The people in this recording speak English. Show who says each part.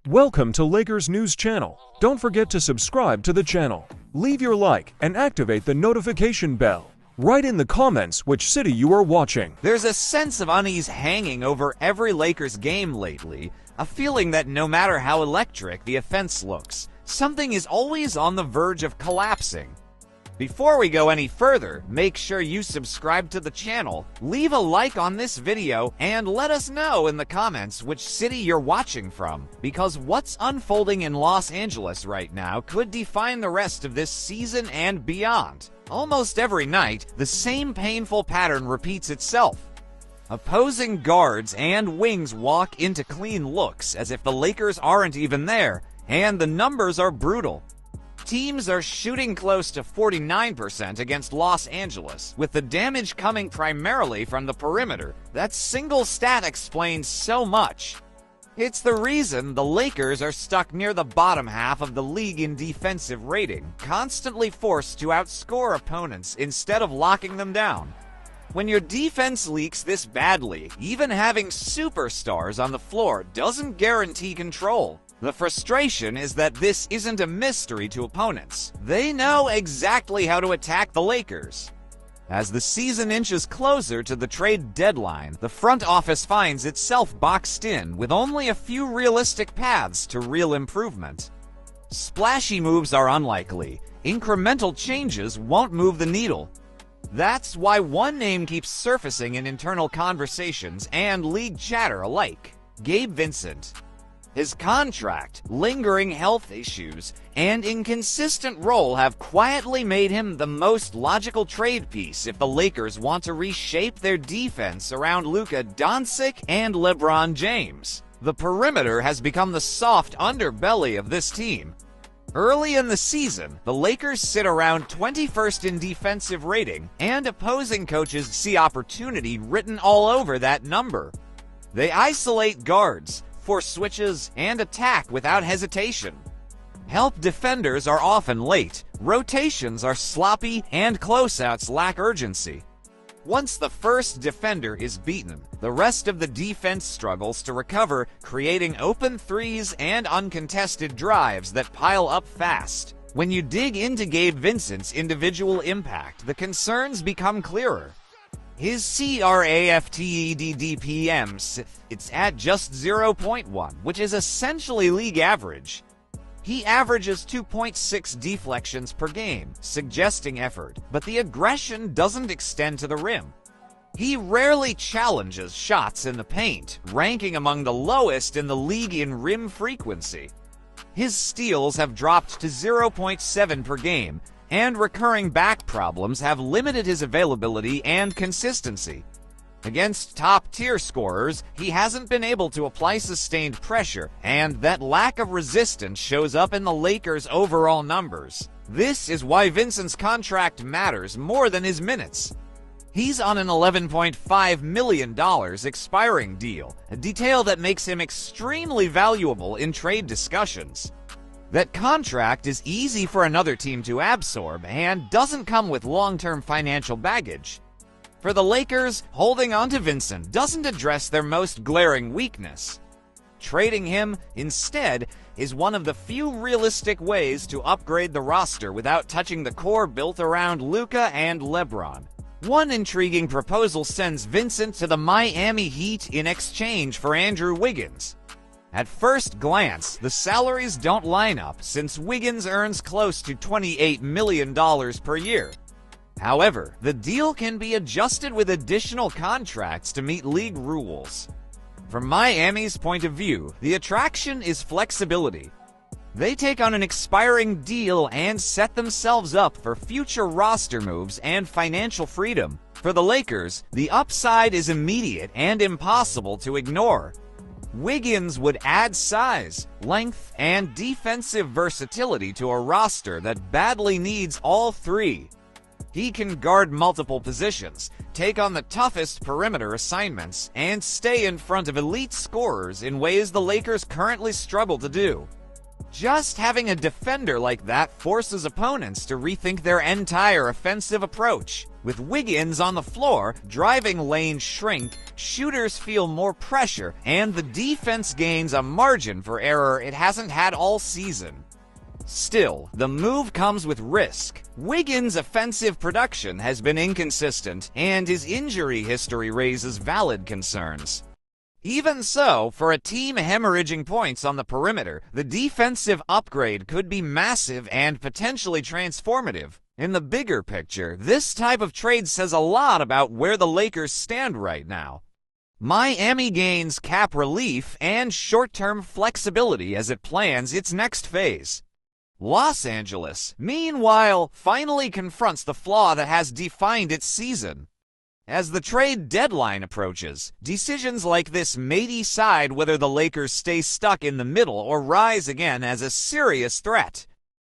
Speaker 1: Welcome to Lakers News Channel. Don't forget to subscribe to the channel. Leave your like and activate the notification bell. Write in the comments which city you are watching.
Speaker 2: There's a sense of unease hanging over every Lakers game lately, a feeling that no matter how electric the offense looks, something is always on the verge of collapsing. Before we go any further, make sure you subscribe to the channel, leave a like on this video, and let us know in the comments which city you're watching from, because what's unfolding in Los Angeles right now could define the rest of this season and beyond. Almost every night, the same painful pattern repeats itself. Opposing guards and wings walk into clean looks as if the Lakers aren't even there, and the numbers are brutal. Teams are shooting close to 49% against Los Angeles, with the damage coming primarily from the perimeter. That single stat explains so much. It's the reason the Lakers are stuck near the bottom half of the league in defensive rating, constantly forced to outscore opponents instead of locking them down. When your defense leaks this badly, even having superstars on the floor doesn't guarantee control. The frustration is that this isn't a mystery to opponents. They know exactly how to attack the Lakers. As the season inches closer to the trade deadline, the front office finds itself boxed in with only a few realistic paths to real improvement. Splashy moves are unlikely. Incremental changes won't move the needle. That's why one name keeps surfacing in internal conversations and league chatter alike: Gabe Vincent. His contract, lingering health issues, and inconsistent role have quietly made him the most logical trade piece if the Lakers want to reshape their defense around Luka Doncic and LeBron James. The perimeter has become the soft underbelly of this team. Early in the season, the Lakers sit around 21st in defensive rating, and opposing coaches see opportunity written all over that number. They isolate guards, force switches, and attack without hesitation. Help defenders are often late, rotations are sloppy, and closeouts lack urgency. Once the first defender is beaten, the rest of the defense struggles to recover, creating open threes and uncontested drives that pile up fast. When you dig into Gabe Vincent's individual impact, the concerns become clearer. His CRAFTEDDPM, it's at just 0.1, which is essentially league average. He averages 2.6 deflections per game, suggesting effort, but the aggression doesn't extend to the rim. He rarely challenges shots in the paint, ranking among the lowest in the league in rim frequency. His steals have dropped to 0.7 per game, and recurring back problems have limited his availability and consistency. Against top-tier scorers, he hasn't been able to apply sustained pressure, and that lack of resistance shows up in the Lakers' overall numbers. This is why Vincent's contract matters more than his minutes. He's on an $11.5 million expiring deal, a detail that makes him extremely valuable in trade discussions. That contract is easy for another team to absorb and doesn't come with long-term financial baggage. For the Lakers, holding on to Vincent doesn't address their most glaring weakness. Trading him, instead, is one of the few realistic ways to upgrade the roster without touching the core built around Luka and LeBron. One intriguing proposal sends Vincent to the Miami Heat in exchange for Andrew Wiggins. At first glance, the salaries don't line up since Wiggins earns close to $28 million per year. However, the deal can be adjusted with additional contracts to meet league rules. From Miami's point of view, the attraction is flexibility. They take on an expiring deal and set themselves up for future roster moves and financial freedom. For the Lakers, the upside is immediate and impossible to ignore. Wiggins would add size, length, and defensive versatility to a roster that badly needs all three. He can guard multiple positions, take on the toughest perimeter assignments, and stay in front of elite scorers in ways the Lakers currently struggle to do. Just having a defender like that forces opponents to rethink their entire offensive approach. With Wiggins on the floor, driving lanes shrink, shooters feel more pressure, and the defense gains a margin for error it hasn't had all season. Still, the move comes with risk. Wiggins' offensive production has been inconsistent, and his injury history raises valid concerns. Even so, for a team hemorrhaging points on the perimeter, the defensive upgrade could be massive and potentially transformative. In the bigger picture, this type of trade says a lot about where the Lakers stand right now. Miami gains cap relief and short-term flexibility as it plans its next phase. Los Angeles, meanwhile, finally confronts the flaw that has defined its season. As the trade deadline approaches, decisions like this may decide whether the Lakers stay stuck in the middle or rise again as a serious threat.